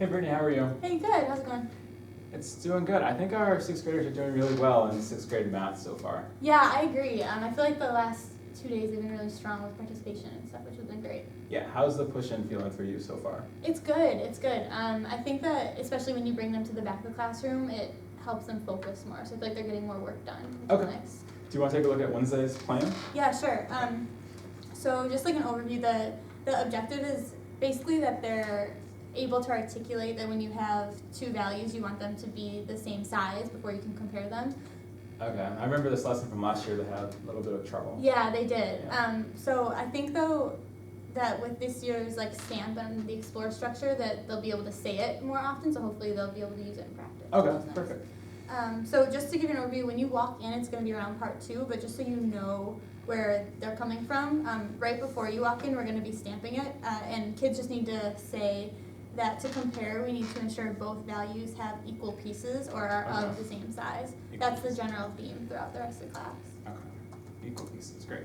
Hey Brittany, how are you? Hey, good. How's it going? It's doing good. I think our sixth graders are doing really well in sixth grade math so far. Yeah, I agree. I feel like the last 2 days they've been really strong with participation and stuff, which has been great. Yeah, how's the push-in feeling for you so far? It's good. It's good. I think that especially when you bring them to the back of the classroom, it helps them focus more. So I feel like they're getting more work done, which Okay. is nice. Do you want to take a look at Wednesday's plan? Yeah, sure. So just like an overview, the objective is basically that they're able to articulate that when you have two values, you want them to be the same size before you can compare them. Okay, I remember this lesson from last year. They had a little bit of trouble. Yeah, they did. Yeah. So I think though that with this year's like STAMP and the Explore structure that they'll be able to say it more often, so hopefully they'll be able to use it in practice. Okay, perfect. So just to give you an overview, when you walk in, it's going to be around part 2, but just so you know where they're coming from, right before you walk in, we're going to be stamping it, and kids just need to say that to compare, we need to ensure both values have equal pieces or are of the same size. That's the general theme throughout the rest of the class. Okay, equal pieces, great.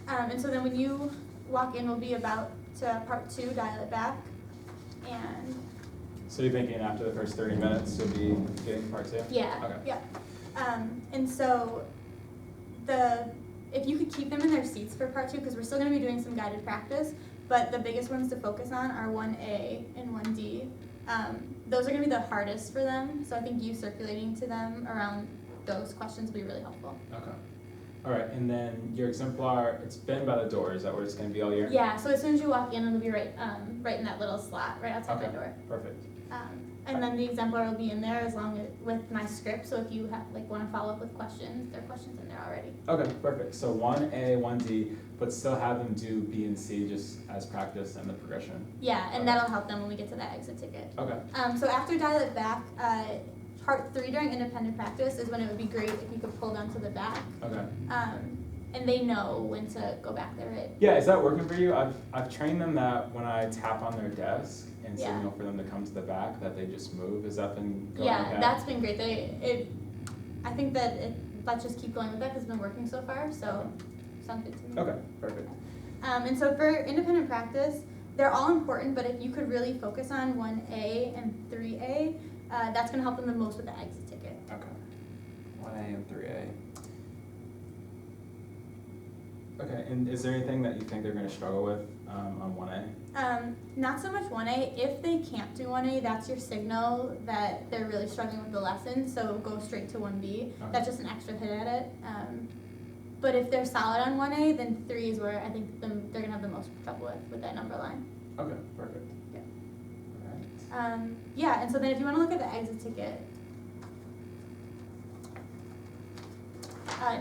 And so then when you walk in, we'll be about to part 2, dial it back, and So you're thinking after the first 30 minutes you'll be getting part 2? yeah, Okay. yeah. And so if you could keep them in their seats for part 2, because we're still going to be doing some guided practice, but the biggest ones to focus on are 1A and 1D. Those are going to be the hardest for them, so I think you circulating to them around those questions will be really helpful. Okay. All right, and then your exemplar, it's been by the door. Is that where it's going to be all year? Yeah, so as soon as you walk in, it'll be right in that little slot right outside Okay, the door. perfect. And then the exemplar will be in there as long as with my script. So if you have want to follow up with questions, there are questions in there already. Okay, perfect. So 1A, 1D, but still have them do B and C just as practice and the progression. Yeah, and Okay. that'll help them when we get to that exit ticket. Okay. So after dial it back, part 3 during independent practice is when it would be great if you could pull them to the back. Okay. And they know when to go back there, right? Yeah, is that working for you? I've trained them that when I tap on their desk and Yeah. signal for them to come to the back, that they just move. Has that been going Yeah, okay? that's been great. I think that let's just keep going with that because it's been working so far. So sounds good to me. Okay, perfect. And so for independent practice, they're all important, but if you could really focus on 1A and 3A, that's going to help them the most with the exit ticket. Okay. 1A and 3A. Okay, and is there anything that you think they're going to struggle with on 1A? Not so much 1A. If they can't do 1A, that's your signal that they're really struggling with the lesson, so go straight to 1B. Okay. That's just an extra hit at it. But if they're solid on 1A, then 3 is where I think they're going to have the most trouble with that number line. Okay, perfect. Yeah. All right. Yeah, and so then if you want to look at the exit ticket,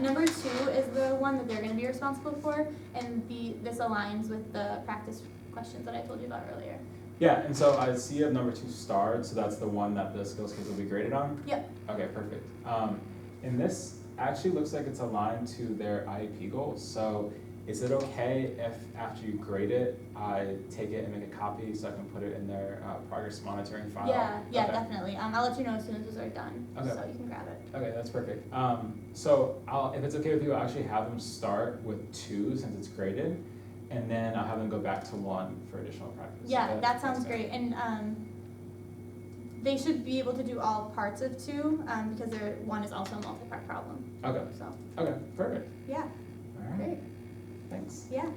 number 2 is the one that they're going to be responsible for, and this aligns with the practice questions that I told you about earlier. Yeah, and so I see you have number 2 starred, so that's the one that the skills kids will be graded on? Yep. Okay, perfect. And this actually looks like it's aligned to their IEP goals, so is it okay if after you grade it, I take it and make a copy so I can put it in their progress monitoring file? Yeah, Okay. definitely. I'll let you know as soon as those are done, Okay. so you can grab it. Okay, that's perfect. So if it's okay with you, I'll actually have them start with 2 since it's graded, and then I'll have them go back to 1 for additional practice. Yeah, Okay, that sounds that's great. And they should be able to do all parts of 2 because 1 is also a multi-part problem. Okay. So, Okay, perfect. yeah, All right. great. Thanks. Yeah.